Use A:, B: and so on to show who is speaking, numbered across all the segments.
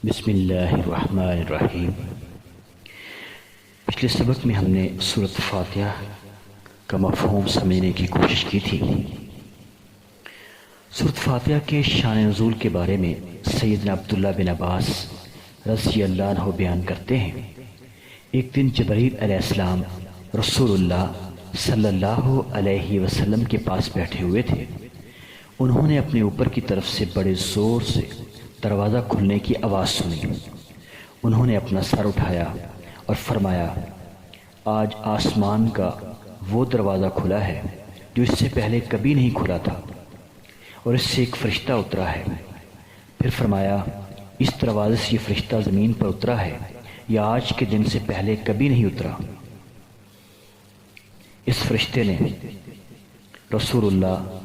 A: بسم اللہ الرحمن الرحیم۔ پچھلے سبق میں ہم نے سورۃ فاتحہ کا مفہوم سمجھنے کی کوشش کی تھی۔ سورۃ فاتحہ کے شان نزول کے بارے میں سیدنا عبداللہ بن عباس رضی اللہ عنہ بیان کرتے ہیں، ایک دن جبرائیل علیہ السلام رسول اللہ صلی اللہ علیہ وسلم کے پاس بیٹھے ہوئے تھے۔ انہوں نے اپنے اوپر کی طرف سے بڑے زور سے دروازہ کھلنے کی آواز سنی۔ انہوں نے اپنا سر اٹھایا اور فرمایا، آج آسمان کا وہ دروازہ کھلا ہے جو اس سے پہلے کبھی نہیں کھلا تھا، اور اس سے ایک فرشتہ اترا ہے۔ پھر فرمایا، اس دروازے سے یہ فرشتہ زمین پر اترا ہے یا آج کے دن سے پہلے کبھی نہیں اترا۔ اس فرشتے نے رسول اللہ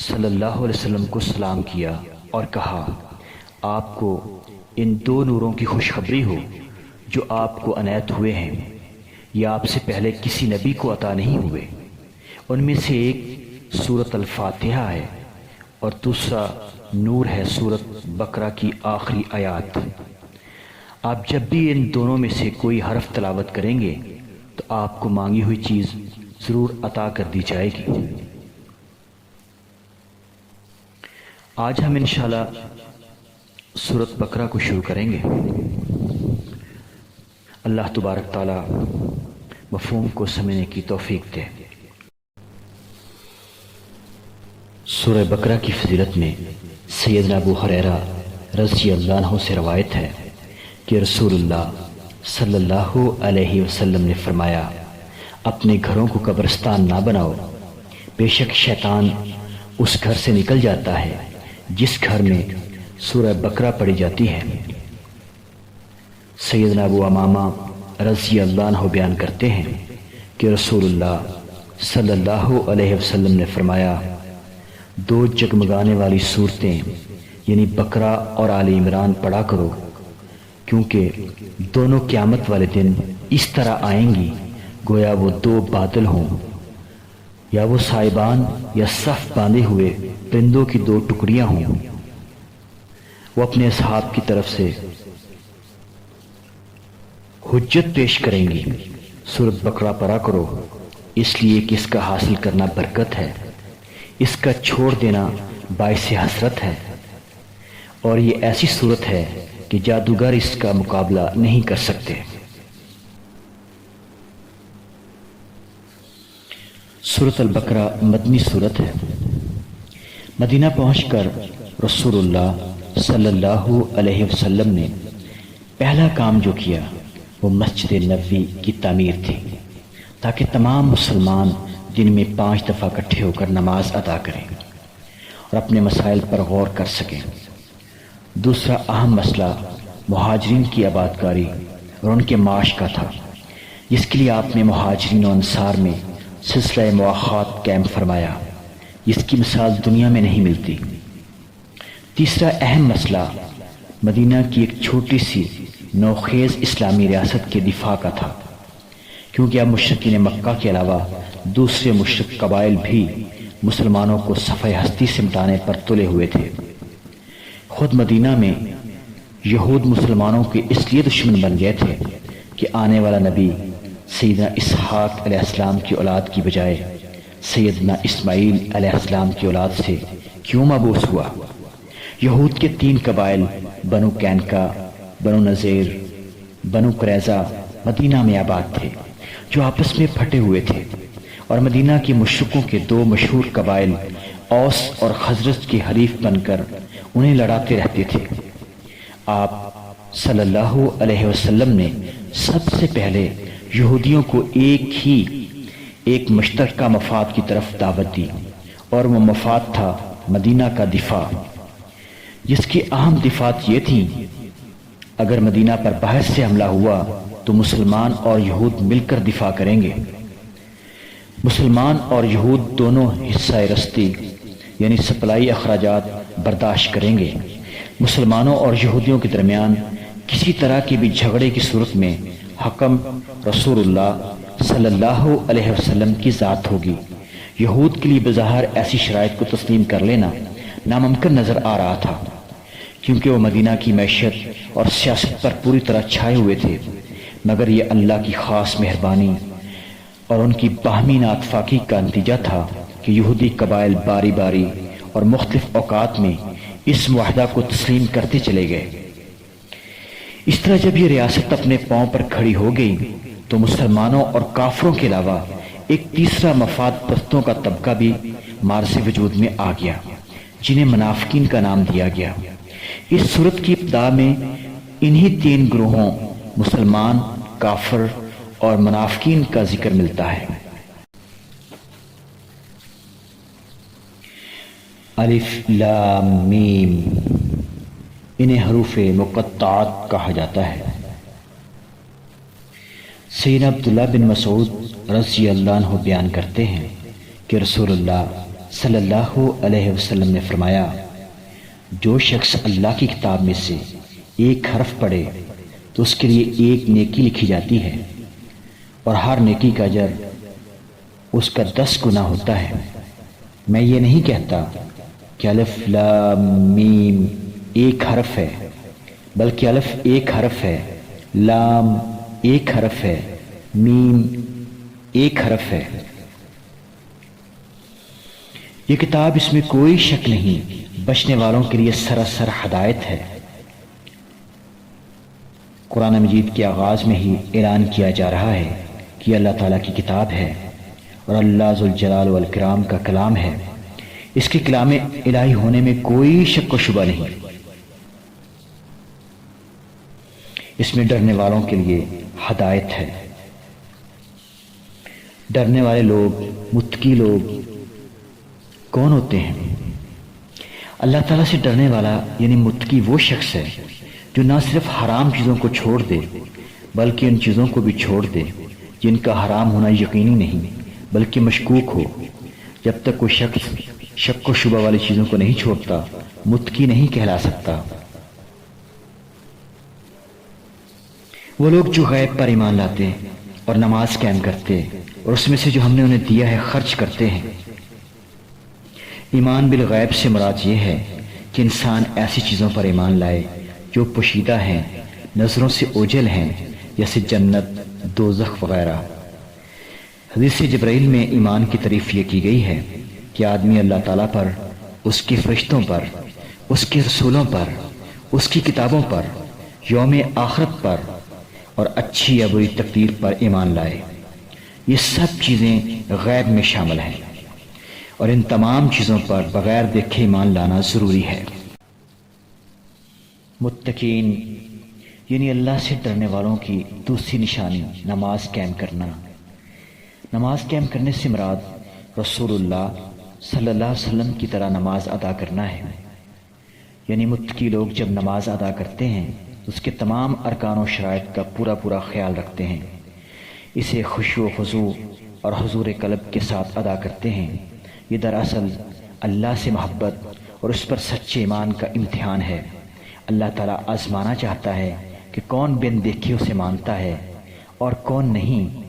A: صلی اللہ علیہ وسلم کو سلام کیا اور کہا، آپ کو ان دو نوروں کی خوشخبری ہو جو آپ کو عنایت ہوئے ہیں، یہ آپ سے پہلے کسی نبی کو عطا نہیں ہوئے۔ ان میں سے ایک سورۃ الفاتحہ ہے اور دوسرا نور ہے سورۃ بقرہ کی آخری آیات۔ آپ جب بھی ان دونوں میں سے کوئی حرف تلاوت کریں گے تو آپ کو مانگی ہوئی چیز ضرور عطا کر دی جائے گی۔ آج ہم انشاءاللہ سورۃ بقرہ کو شروع کریں گے۔ اللہ تبارک تعالی مفہوم کو سمجھنے کی توفیق دے۔ سورہ بقرہ کی فضیلت میں سیدنا ابو ہریرہ رضی اللہ عنہ سے روایت ہے کہ رسول اللہ صلی اللہ علیہ وسلم نے فرمایا، اپنے گھروں کو قبرستان نہ بناؤ، بے شک شیطان اس گھر سے نکل جاتا ہے جس گھر میں سورہ بقرہ پڑھی جاتی ہے۔ سیدنا ابو امامہ رضی اللہ عنہ بیان کرتے ہیں کہ رسول اللہ صلی اللہ علیہ وسلم نے فرمایا، دو جگمگانے والی صورتیں یعنی بقرہ اور آل عمران پڑھا کرو، کیونکہ دونوں قیامت والے دن اس طرح آئیں گی گویا وہ دو بادل ہوں، یا وہ سائبان یا صف باندھے ہوئے پرندوں کی دو ٹکڑیاں ہوں۔ وہ اپنے اصحاب کی طرف سے حجت پیش کریں گی، سورۃ بقرہ پڑھا کرو، اس لیے کہ اس کا حاصل کرنا برکت ہے، اس کا چھوڑ دینا باعث حسرت ہے، اور یہ ایسی صورت ہے کہ جادوگر اس کا مقابلہ نہیں کر سکتے۔ سورۃ البقرہ مدنی صورت ہے۔ مدینہ پہنچ کر رسول اللہ صلی اللہ علیہ وسلم نے پہلا کام جو کیا وہ مسجد نبوی کی تعمیر تھی، تاکہ تمام مسلمان دن میں 5 دفعہ اکٹھے ہو کر نماز ادا کریں اور اپنے مسائل پر غور کر سکیں۔ دوسرا اہم مسئلہ مہاجرین کی آبادکاری اور ان کے معاش کا تھا، جس کے لیے آپ نے مہاجرین و انصار میں سلسلہ مواخات قائم فرمایا، جس کی مثال دنیا میں نہیں ملتی۔ تیسرا اہم مسئلہ مدینہ کی ایک چھوٹی سی نوخیز اسلامی ریاست کے دفاع کا تھا، کیونکہ اب مشرکین مکہ کے علاوہ دوسرے مشرک قبائل بھی مسلمانوں کو صفحہ ہستی سے مٹانے پر تلے ہوئے تھے۔ خود مدینہ میں یہود مسلمانوں کے اس لیے دشمن بن گئے تھے کہ آنے والا نبی سیدنا اسحاق علیہ السلام کی اولاد کی بجائے سیدنا اسماعیل علیہ السلام کی اولاد سے کیوں مبعوث ہوا۔ یہود کے 3 قبائل بنو کینکا، بنو نذیر، بنو قریظہ مدینہ میں آباد تھے، جو آپس میں پھٹے ہوئے تھے، اور مدینہ کے مشرکوں کے 2 مشہور قبائل اوس اور خزرج کے حریف بن کر انہیں لڑاتے رہتے تھے۔ آپ صلی اللہ علیہ وسلم نے سب سے پہلے یہودیوں کو ایک مشترکہ مفاد کی طرف دعوت دی، اور وہ مفاد تھا مدینہ کا دفاع، جس کی اہم دفعات یہ تھیں، اگر مدینہ پر باہر سے حملہ ہوا تو مسلمان اور یہود مل کر دفاع کریں گے۔ مسلمان اور یہود دونوں حصہ رستی یعنی سپلائی اخراجات برداشت کریں گے۔ مسلمانوں اور یہودیوں کے درمیان کسی طرح کے بھی جھگڑے کی صورت میں حکم رسول اللہ صلی اللہ علیہ وسلم کی ذات ہوگی۔ یہود کے لیے بظاہر ایسی شرائط کو تسلیم کر لینا ناممکن نظر آ رہا تھا، کیونکہ وہ مدینہ کی معیشت اور سیاست پر پوری طرح چھائے ہوئے تھے، مگر یہ اللہ کی خاص مہربانی اور ان کی باہمی ناتفاقی کا نتیجہ تھا کہ یہودی قبائل باری باری اور مختلف اوقات میں اس معاہدہ کو تسلیم کرتے چلے گئے۔ اس طرح جب یہ ریاست اپنے پاؤں پر کھڑی ہو گئی تو مسلمانوں اور کافروں کے علاوہ ایک تیسرا مفاد پرستوں کا طبقہ بھی مارز وجود میں آ گیا، جنہیں منافقین کا نام دیا گیا۔ اس صورت کی ابتدا میں انہی تین گروہوں مسلمان، کافر اور منافقین کا ذکر ملتا ہے۔ الف لام میم، انہیں حروف مقطعات کہا جاتا ہے۔ سیدنا عبداللہ بن مسعود رضی اللہ عنہ بیان کرتے ہیں کہ رسول اللہ صلی اللہ علیہ وسلم نے فرمایا، جو شخص اللہ کی کتاب میں سے ایک حرف پڑھے تو اس کے لیے ایک نیکی لکھی جاتی ہے، اور ہر نیکی کا اجر اس کا 10 گنا ہوتا ہے۔ میں یہ نہیں کہتا کہ الف لام میم ایک حرف ہے، بلکہ الف ایک حرف ہے، لام ایک حرف ہے، میم ایک حرف ہے۔ یہ کتاب، اس میں کوئی شک نہیں، بچنے والوں کے لیے سراسر ہدایت ہے۔ قرآن مجید کے آغاز میں ہی اعلان کیا جا رہا ہے کہ اللہ تعالیٰ کی کتاب ہے اور اللہ ذوالجلال والاکرام کا کلام ہے۔ اس کے کلام الہی ہونے میں کوئی شک و شبہ نہیں۔ اس میں ڈرنے والوں کے لیے ہدایت ہے۔ ڈرنے والے لوگ، متقی لوگ کون ہوتے ہیں؟ اللہ تعالیٰ سے ڈرنے والا یعنی متقی وہ شخص ہے جو نہ صرف حرام چیزوں کو چھوڑ دے بلکہ ان چیزوں کو بھی چھوڑ دے جن کا حرام ہونا یقینی نہیں بلکہ مشکوک ہو۔ جب تک کوئی شخص شک و شبہ والی چیزوں کو نہیں چھوڑتا، متقی نہیں کہلا سکتا۔ وہ لوگ جو غیب پر ایمان لاتے اور نماز قائم کرتے اور اس میں سے جو ہم نے انہیں دیا ہے خرچ کرتے ہیں۔ ایمان بالغیب سے مراد یہ ہے کہ انسان ایسی چیزوں پر ایمان لائے جو پوشیدہ ہیں، نظروں سے اوجھل ہیں، جیسے جنت، دوزخ وغیرہ۔ حدیث جبرائیل میں ایمان کی تعریف یہ کی گئی ہے کہ آدمی اللہ تعالیٰ پر، اس کے فرشتوں پر، اس کے رسولوں پر، اس کی کتابوں پر، یوم آخرت پر اور اچھی یا بری تقدیر پر ایمان لائے۔ یہ سب چیزیں غیب میں شامل ہیں اور ان تمام چیزوں پر بغیر دیکھے ایمان لانا ضروری ہے۔ متقین یعنی اللہ سے ڈرنے والوں کی دوسری نشانی نماز قائم کرنا۔ نماز قائم کرنے سے مراد رسول اللہ صلی اللہ علیہ وسلم کی طرح نماز ادا کرنا ہے۔ یعنی متقی لوگ جب نماز ادا کرتے ہیں تو اس کے تمام ارکان و شرائط کا پورا خیال رکھتے ہیں، اسے خشوع و خضوع اور حضور قلب کے ساتھ ادا کرتے ہیں۔ یہ دراصل اللہ سے محبت اور اس پر سچے ایمان کا امتحان ہے۔ اللہ تعالیٰ آزمانا چاہتا ہے کہ کون بن دیکھے اسے مانتا ہے اور کون نہیں۔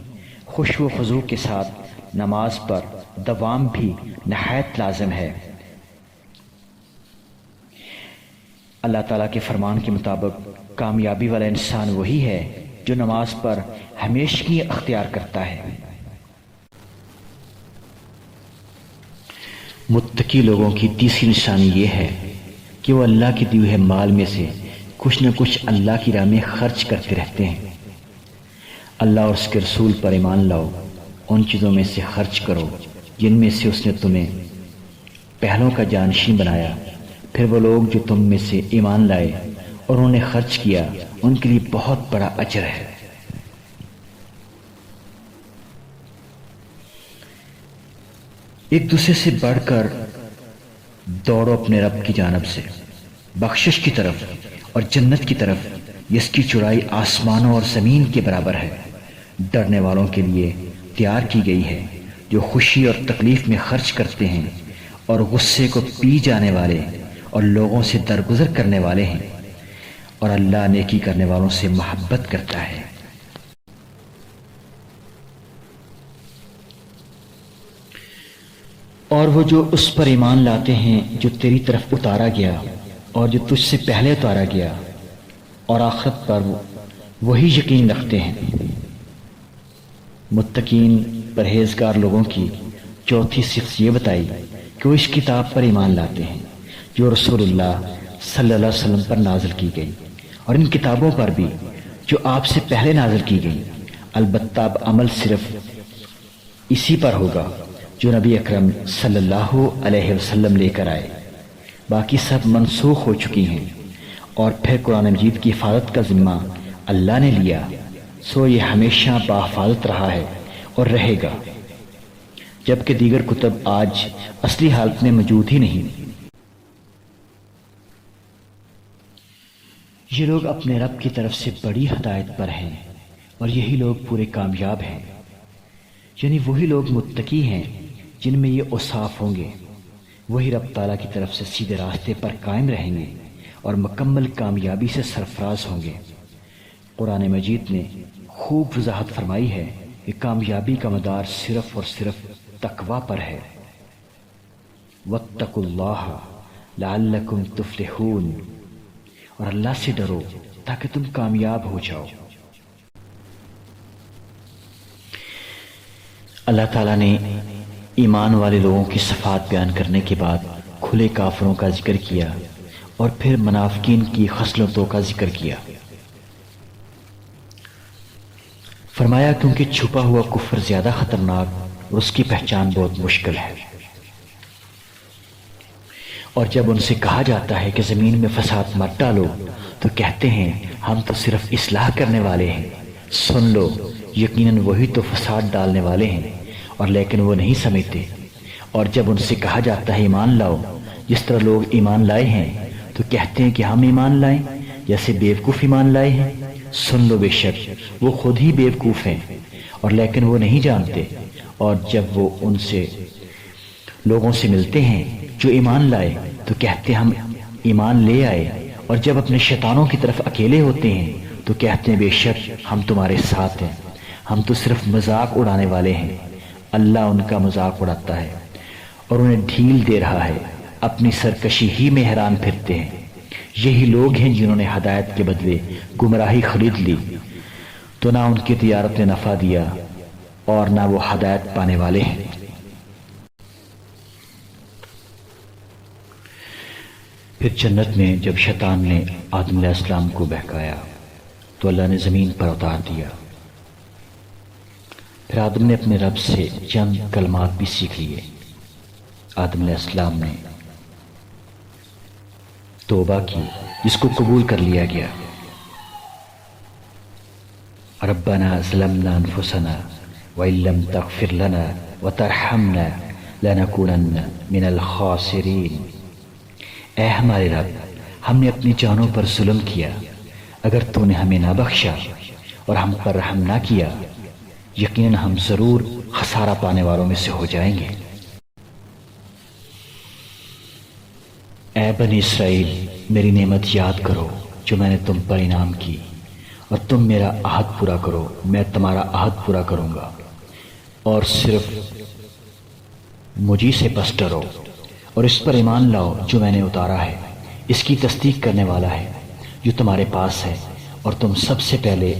A: خشوع و خضوع کے ساتھ نماز پر دوام بھی نہایت لازم ہے۔ اللہ تعالیٰ کے فرمان کے مطابق کامیابی والا انسان وہی ہے جو نماز پر ہمیشگی اختیار کرتا ہے۔ متقی لوگوں کی تیسری نشانی یہ ہے کہ وہ اللہ کے دیے ہوئے مال میں سے کچھ نہ کچھ اللہ کی راہ میں خرچ کرتے رہتے ہیں۔ اللہ اور اس کے رسول پر ایمان لاؤ، ان چیزوں میں سے خرچ کرو جن میں سے اس نے تمہیں پہلوں کا جانشین بنایا۔ پھر وہ لوگ جو تم میں سے ایمان لائے اور انہوں نے خرچ کیا، ان کے لیے بہت بڑا اجر ہے۔ ایک دوسرے سے بڑھ کر دوڑو اپنے رب کی جانب سے، بخشش کی طرف اور جنت کی طرف، جس کی چوڑائی آسمانوں اور زمین کے برابر ہے۔ ڈرنے والوں کے لیے تیار کی گئی ہے جو خوشی اور تکلیف میں خرچ کرتے ہیں اور غصے کو پی جانے والے اور لوگوں سے درگزر کرنے والے ہیں، اور اللہ نیکی کرنے والوں سے محبت کرتا ہے۔ اور وہ جو اس پر ایمان لاتے ہیں جو تیری طرف اتارا گیا اور جو تجھ سے پہلے اتارا گیا اور آخرت پر وہی یقین رکھتے ہیں۔ متقین پرہیزگار لوگوں کی چوتھی صفت یہ بتائی کہ وہ اس کتاب پر ایمان لاتے ہیں جو رسول اللہ صلی اللہ علیہ وسلم پر نازل کی گئی، اور ان کتابوں پر بھی جو آپ سے پہلے نازل کی گئی، البتہ اب عمل صرف اسی پر ہوگا جو نبی اکرم صلی اللہ علیہ وسلم لے کر آئے، باقی سب منسوخ ہو چکی ہیں۔ اور پھر قرآن مجید کی حفاظت کا ذمہ اللہ نے لیا، سو یہ ہمیشہ باحفاظت رہا ہے اور رہے گا، جبکہ دیگر کتب آج اصلی حالت میں موجود ہی نہیں۔ یہ لوگ اپنے رب کی طرف سے بڑی ہدایت پر ہیں، اور یہی لوگ پورے کامیاب ہیں، یعنی وہی لوگ متقی ہیں جن میں یہ اوصاف ہوں گے، وہی رب تعالیٰ کی طرف سے سیدھے راستے پر قائم رہیں گے اور مکمل کامیابی سے سرفراز ہوں گے۔ قرآن مجید نے خوب وضاحت فرمائی ہے کہ کامیابی کا مدار صرف اور صرف تقوی پر ہے۔ واتقوا اللہ لعلکم تفلحون، اور اللہ سے ڈرو تاکہ تم کامیاب ہو جاؤ۔ اللہ تعالیٰ نے ایمان والے لوگوں کی صفات بیان کرنے کے بعد کھلے کافروں کا ذکر کیا اور پھر منافقین کی خصلتوں کا ذکر کیا۔ فرمایا کیونکہ چھپا ہوا کفر زیادہ خطرناک اور اس کی پہچان بہت مشکل ہے۔ اور جب ان سے کہا جاتا ہے کہ زمین میں فساد مت ڈالو تو کہتے ہیں ہم تو صرف اصلاح کرنے والے ہیں، سن لو یقیناً وہی تو فساد ڈالنے والے ہیں، اور لیکن وہ نہیں سمجھتے۔ اور جب ان سے کہا جاتا ہے ایمان لاؤ جس طرح لوگ ایمان لائے ہیں تو کہتے ہیں کہ ہم ایمان لائیں جیسے بیوقوف ایمان لائے ہیں، سن لو بے شک وہ خود ہی بیوقوف ہیں، اور لیکن وہ نہیں جانتے۔ اور جب وہ ان سے لوگوں سے ملتے ہیں جو ایمان لائے تو کہتے ہم ایمان لے آئے، اور جب اپنے شیطانوں کی طرف اکیلے ہوتے ہیں تو کہتے ہیں بے شک ہم تمہارے ساتھ ہیں، ہم تو صرف مذاق اڑانے والے ہیں۔ اللہ ان کا مذاق اڑاتا ہے اور انہیں ڈھیل دے رہا ہے، اپنی سرکشی ہی میں حیران پھرتے ہیں۔ یہی لوگ ہیں جنہوں نے ہدایت کے بدلے گمراہی خرید لی، تو نہ ان کی تجارت نے نفع دیا اور نہ وہ ہدایت پانے والے ہیں۔ پھر جنت میں جب شیطان نے آدم علیہ السلام کو بہکایا تو اللہ نے زمین پر اتار دیا۔ پھر آدم نے اپنے رب سے چند کلمات بھی سیکھ لیے۔ آدم علیہ السلام نے توبہ کی جس کو قبول کر لیا گیا۔ ربنا ظلمنا انفسنا وان لم تغفر لنا وترحمنا لنکونن من الخاسرین، اے ہمارے رب ہم نے اپنی جانوں پر ظلم کیا، اگر تو نے ہمیں نہ بخشا اور ہم پر رحم نہ کیا یقیناً ہم ضرور خسارہ پانے والوں میں سے ہو جائیں گے۔ اے بنی اسرائیل میری نعمت یاد کرو جو میں نے تم پر انعام کی، اور تم میرا عہد پورا کرو، میں تمہارا عہد پورا کروں گا، اور صرف مجھی سے پس ڈرو اور اس پر ایمان لاؤ جو میں نے اتارا ہے، اس کی تصدیق کرنے والا ہے جو تمہارے پاس ہے، اور تم سب سے پہلے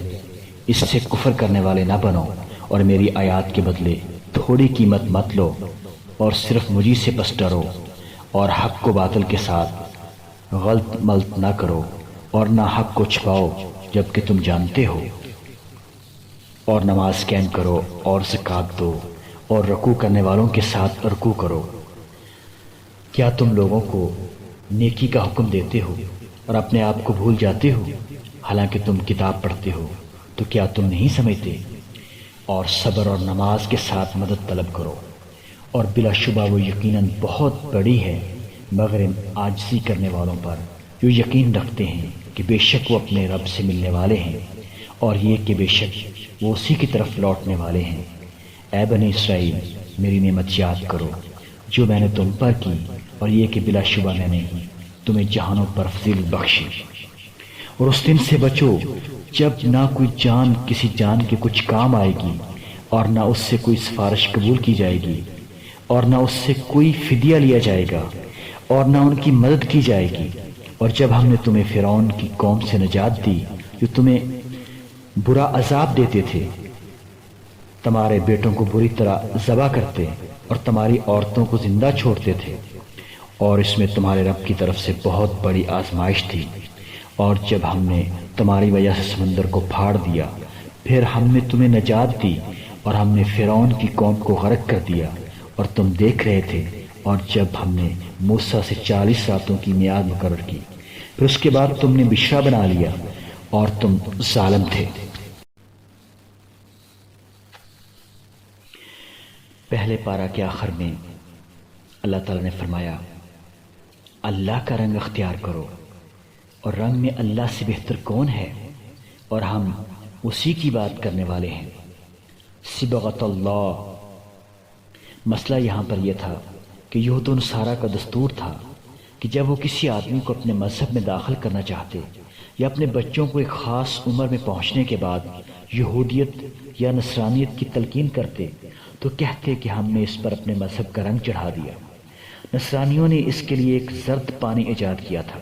A: اس سے کفر کرنے والے نہ بنو، اور میری آیات کے بدلے تھوڑی قیمت مت لو، اور صرف مجھی سے پس ڈرو، اور حق کو باطل کے ساتھ غلط ملت نہ کرو، اور نہ حق کو چھپاؤ جبکہ تم جانتے ہو، اور نماز قائم کرو اور زکوٰۃ دو، اور رکوع کرنے والوں کے ساتھ رکوع کرو۔ کیا تم لوگوں کو نیکی کا حکم دیتے ہو اور اپنے آپ کو بھول جاتے ہو، حالانکہ تم کتاب پڑھتے ہو؟ تو کیا تم نہیں سمجھتے؟ اور صبر اور نماز کے ساتھ مدد طلب کرو، اور بلا شبہ وہ یقیناً بہت بڑی ہے مگر ان عاجزی کرنے والوں پر جو یقین رکھتے ہیں کہ بے شک وہ اپنے رب سے ملنے والے ہیں، اور یہ کہ بے شک وہ اسی کی طرف لوٹنے والے ہیں۔ اے بنی اسرائیل میری نعمت یاد کرو جو میں نے تم پر کی، اور یہ کہ بلا شبہ میں نے تمہیں جہانوں پر فضیلت بخشی۔ اور اس دن سے بچو جب نہ کوئی جان کسی جان کے کچھ کام آئے گی، اور نہ اس سے کوئی سفارش قبول کی جائے گی، اور نہ اس سے کوئی فدیہ لیا جائے گا، اور نہ ان کی مدد کی جائے گی، اور جب ہم نے تمہیں فرعون کی قوم سے نجات دی جو تمہیں برا عذاب دیتے تھے، تمہارے بیٹوں کو بری طرح ذبح کرتے اور تمہاری عورتوں کو زندہ چھوڑتے تھے، اور اس میں تمہارے رب کی طرف سے بہت بڑی آزمائش تھی۔ اور جب ہم نے تمہاری وجہ سے سمندر کو پھاڑ دیا، پھر ہم نے تمہیں نجات دی اور ہم نے فرعون کی قوم کو غرق کر دیا اور تم دیکھ رہے تھے۔ اور جب ہم نے موسیٰ سے 40 راتوں کی میعاد مقرر کی، پھر اس کے بعد تم نے بشرا بنا لیا اور تم ظالم تھے۔ پہلے پارہ کے آخر میں اللہ تعالیٰ نے فرمایا، اللہ کا رنگ اختیار کرو، اور رنگ میں اللہ سے بہتر کون ہے، اور ہم اسی کی بات کرنے والے ہیں۔ صبغۃ اللہ۔ مسئلہ یہاں پر یہ تھا کہ یہود و نصارہ کا دستور تھا کہ جب وہ کسی آدمی کو اپنے مذہب میں داخل کرنا چاہتے یا اپنے بچوں کو ایک خاص عمر میں پہنچنے کے بعد یہودیت یا نصرانیت کی تلقین کرتے تو کہتے کہ ہم نے اس پر اپنے مذہب کا رنگ چڑھا دیا۔ نصرانیوں نے اس کے لیے ایک زرد پانی ایجاد کیا تھا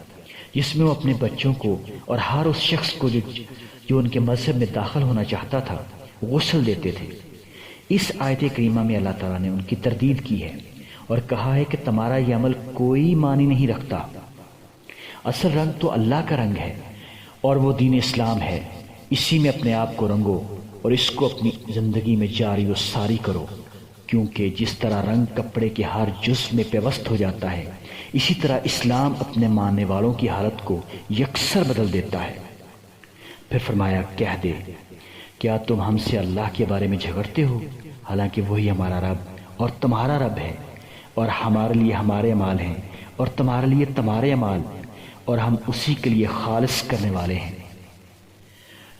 A: جس میں وہ اپنے بچوں کو اور ہر اس شخص کو جو ان کے مذہب میں داخل ہونا چاہتا تھا غسل دیتے تھے۔ اس آیت کریمہ میں اللہ تعالیٰ نے ان کی تردید کی ہے اور کہا ہے کہ تمہارا یہ عمل کوئی معنی نہیں رکھتا، اصل رنگ تو اللہ کا رنگ ہے اور وہ دین اسلام ہے، اسی میں اپنے آپ کو رنگو اور اس کو اپنی زندگی میں جاری و ساری کرو، کیونکہ جس طرح رنگ کپڑے کے ہر جزو میں پیوست ہو جاتا ہے، اسی طرح اسلام اپنے ماننے والوں کی حالت کو یکسر بدل دیتا ہے۔ پھر فرمایا، کہہ دے کیا تم ہم سے اللہ کے بارے میں جھگڑتے ہو، حالانکہ وہی ہمارا رب اور تمہارا رب ہے، اور ہمارے لیے ہمارے اعمال ہیں اور تمہارے لیے تمہارے اعمال، اور ہم اسی کے لیے خالص کرنے والے ہیں۔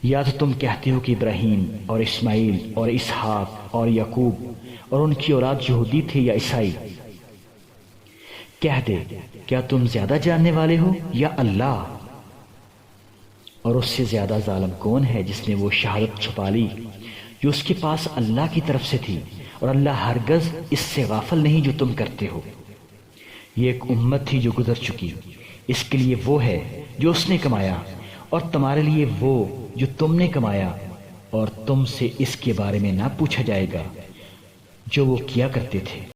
A: یا تو تم کہتے ہو کہ ابراہیم اور اسماعیل اور اسحاق اور یعقوب اور ان کی اولاد یہودی تھے یا عیسائی۔ کہہ دے کیا تم زیادہ جاننے والے ہو یا اللہ؟ اور اس سے زیادہ ظالم کون ہے جس نے وہ شہادت چھپا لی جو اس کے پاس اللہ کی طرف سے تھی، اور اللہ ہرگز اس سے غافل نہیں جو تم کرتے ہو۔ یہ ایک امت تھی جو گزر چکی، اس کے لیے وہ ہے جو اس نے کمایا، اور تمہارے لیے وہ جو تم نے کمایا، اور تم سے اس کے بارے میں نہ پوچھا جائے گا جو وہ کیا کرتے تھے۔